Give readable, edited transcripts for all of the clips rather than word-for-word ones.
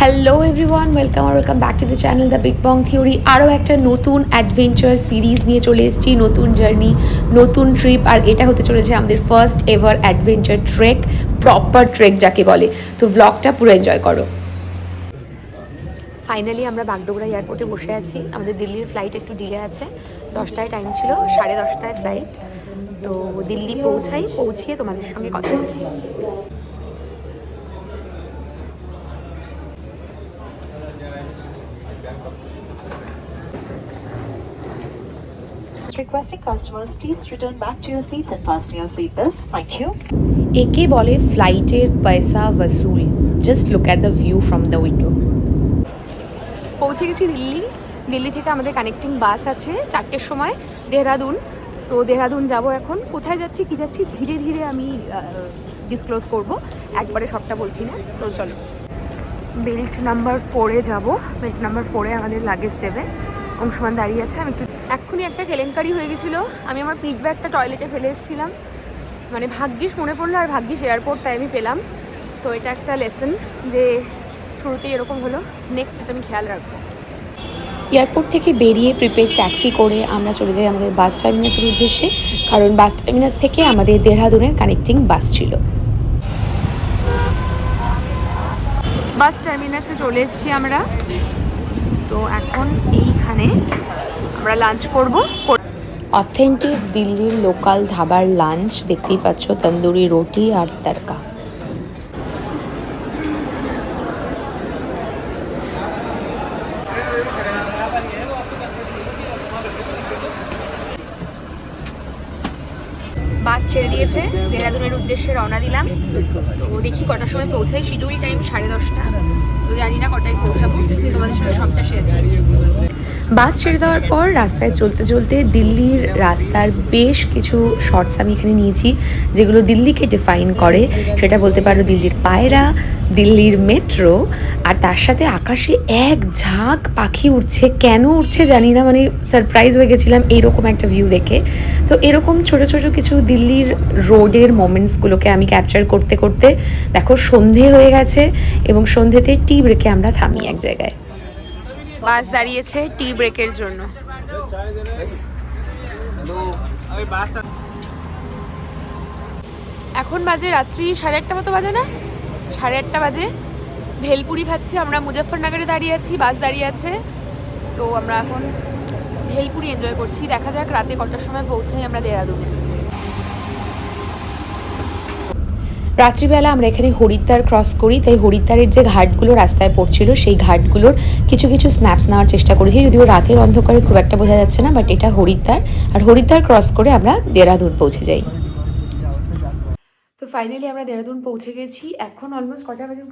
Hello everyone, welcome back to the channel the big Bong theory. আরও একটা নতুন adventure series নিয়ে চলে এসেছি, নতুন জার্নি, নতুন ট্রিপ। আর এটা হতে চলেছে আমাদের first ever adventure trek, proper trek যাকে বলে। তো ভ্লগটা পুরো এনজয় করো। ফাইনালি আমরা বাগডোগরা এয়ারপোর্টে বসে আছি। আমাদের দিল্লির ফ্লাইট একটু ডিলে আছে, 10টায় টাইম ছিল, 10:30টায় ফ্লাইট। তো দিল্লি পৌঁছিয়ে তোমাদের সঙ্গে কথা বলছি। Requesting customers, please return back to your seats and fasten your seatbelts. Thank you. একে বলে ফ্লাইটের পয়সা ওসুল। Just look at the view from the window. পৌঁছে গেছি দিল্লি থেকে আমাদের কানেক্টিং বাস আছে 4টের সময় দেহরাদুন। তো দেহরাদুন যাব এখন। কোথায় যাচ্ছি কী যাচ্ছি ধীরে ধীরে আমি ডিসক্লোজ করব, একবারে সবটা বলছি না। তো চলো, বেল্ট নাম্বার 4-এ যাবো। বেল্ট নাম্বার 4-এ আমাদের লাগেজ দেবে। অংশমান দাঁড়িয়ে আছে। আমি একটু এক্ষুনি একটা কেলেঙ্কারি হয়ে গেছিলো, আমি আমার পিক ব্যাগটা টয়লেটে ফেলে এসেছিলাম। মানে ভাগ্যিস মনে পড়লো, আর ভাগ্যিস এয়ারপোর্ট, তাই আমি পেলাম। তো এটা একটা লেসন যে শুরুতেই এরকম হলো, নেক্সট এটা আমি খেয়াল রাখবো। এয়ারপোর্ট থেকে বেরিয়ে প্রিপেড ট্যাক্সি করে আমরা চলে যাই আমাদের বাস টার্মিনাসের উদ্দেশ্যে, কারণ বাস টার্মিনাস থেকে আমাদের দেহরাদুনের কানেক্টিং বাস ছিল। বাস টার্মিনাসে চলে এসেছি আমরা। তো এখন এইখানে আমরা লাঞ্চ করব। অথেন্টিক দিল্লির লোকাল ধাবার লাঞ্চ, দেখতেই পাচ্ছ, তন্দুরি রুটি আর তড়কা। বাস ছেড়ে দিয়েছে, দেহরাদুনের উদ্দেশ্যে রওনা দিলাম। তো দেখি কটার সময় পৌঁছাই। Schedule time 10:30। তো জানি না কটায় পৌঁছাবো, তোমাদের সঙ্গে সবটা শেয়ার করছি। বাস ছেড়ে দেওয়ার পর রাস্তায় চলতে চলতে দিল্লির রাস্তার বেশ কিছু শর্টস আমি এখানে নিয়েছি, যেগুলো দিল্লিকে ডিফাইন করে। সেটা বলতে পারো দিল্লির পায়রা, দিল্লির মেট্রো, আর তার সাথে আকাশে এক ঝাঁক পাখি উঠছে। কেন উঠছে জানি না, মানে সারপ্রাইজ হয়ে গেছিলাম এইরকম একটা ভিউ দেখে। তো এরকম ছোট ছোট কিছু দিল্লির রোডের মোমেন্টসগুলোকে আমি ক্যাপচার করতে করতে, দেখো সন্ধে হয়ে গেছে, এবং সন্ধেতে টি ব্রেকে আমরা থামি এক জায়গায়। বাস দাঁড়িয়েছে টি ব্রেকের জন্য। এখন বাজে রাত্রি 1:30 মতো বাজে, না 8:30 বাজে। ভেলপুরি খাচ্ছি আমরা। মুজফ্ফরনগরে দাঁড়িয়ে আছি, বাস দাঁড়িয়ে আছে। তো আমরা এখন ভেলপুরি এনজয় করছি। দেখা যাক রাতে কটার সময় পৌঁছাই আমরা দেহরাদুনে। রাত্রিবেলা আমরা এখানে হরিদ্বার ক্রস করি, তাই হরিদ্বারের যে ঘাটগুলো রাস্তায় পড়ছিল সেই ঘাটগুলোর কিছু কিছু স্ন্যাপস নেওয়ার চেষ্টা করেছি, যদিও রাতের অন্ধকারে খুব একটা বোঝা যাচ্ছে না। বাট এটা হরিদ্বার, আর হরিদ্বার ক্রস করে আমরা দেহরাদুন পৌঁছে যাই। তো ফাইনালি আমরা দেহরাদুন পৌঁছে গেছি। এখন অলমোস্ট কটা বাজে?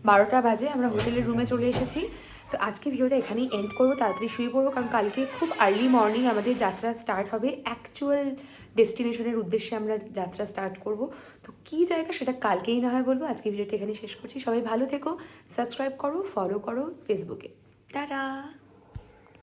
12টা বাজে। আমরা হোটেলের রুমে চলে এসেছি। তো আজকে ভিডিওটা এখানেই এন্ড করবো, তাড়াতাড়ি শুয়ে পড়বো, কারণ কালকে খুব আর্লি মর্নিং আমাদের যাত্রা স্টার্ট হবে। অ্যাকচুয়াল ডেস্টিনেশনের উদ্দেশ্যে আমরা যাত্রা স্টার্ট করব। তো কী জায়গা সেটা কালকেই না হয় বলবো। আজকে ভিডিওটা এখানেই শেষ করছি। সবাই ভালো থেকো, সাবস্ক্রাইব করো, ফলো করো ফেসবুকে। টাটা।